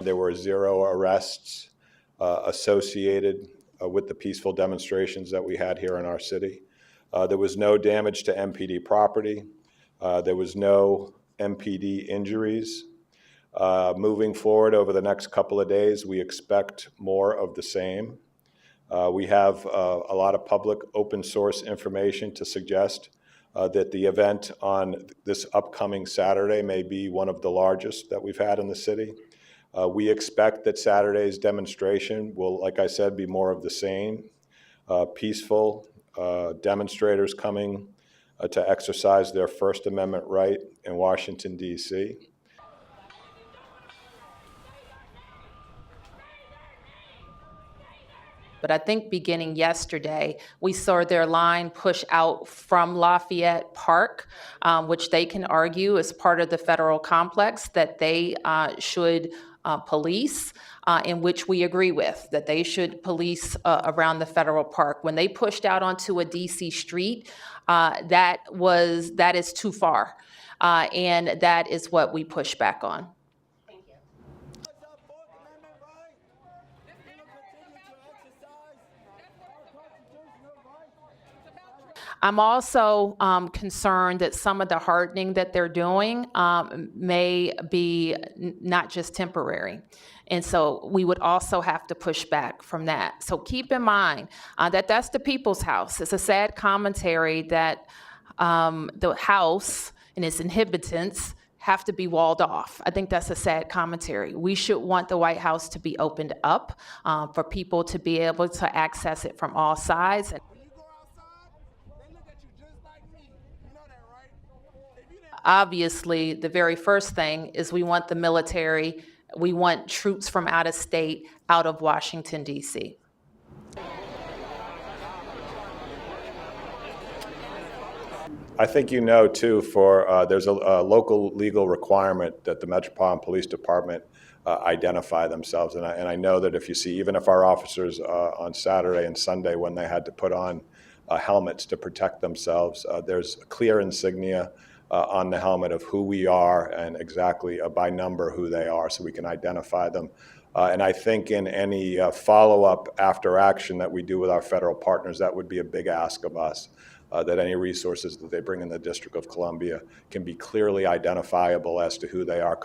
There were 0 arrests associated with the peaceful demonstrations that we had here in our city. There was no damage to MPD property. There was no MPD injuries. Moving forward over the next couple of days, we expect more of the same. We have a lot of public open source information to suggest that the event on this upcoming Saturday may be one of the largest that we've had in the city. We expect that Saturday's demonstration will, like I said, be more of the same. Peaceful demonstrators coming to exercise their First Amendment right in Washington, D.C. But I think beginning yesterday, we saw their line push out from Lafayette Park, which they can argue is part of the federal complex that they should police, in which we agree with, that they should police around the federal park. When they pushed out onto a DC street, that is too far. And that is what we push back on. I'm also concerned that some of the hardening that they're doing may be not just temporary. And so we would also have to push back from that. So keep in mind that that's the people's house. It's a sad commentary that the house and its inhabitants have to be walled off. I think that's a sad commentary. We should want the White House to be opened up for people to be able to access it from all sides. Obviously, the very first thing is we want the military, we want troops from out of state out of Washington, D.C. I think you know, too, there's a local legal requirement that the Metropolitan Police Department identify themselves. And I know that if you see, even if our officers on Saturday and Sunday, when they had to put on helmets to protect themselves, there's a clear insignia on the helmet of who we are and exactly by number who they are, so we can identify them. And I think in any follow-up after action that we do with our federal partners, that would be a big ask of us, that any resources that they bring in the District of Columbia can be clearly identifiable as to who they are.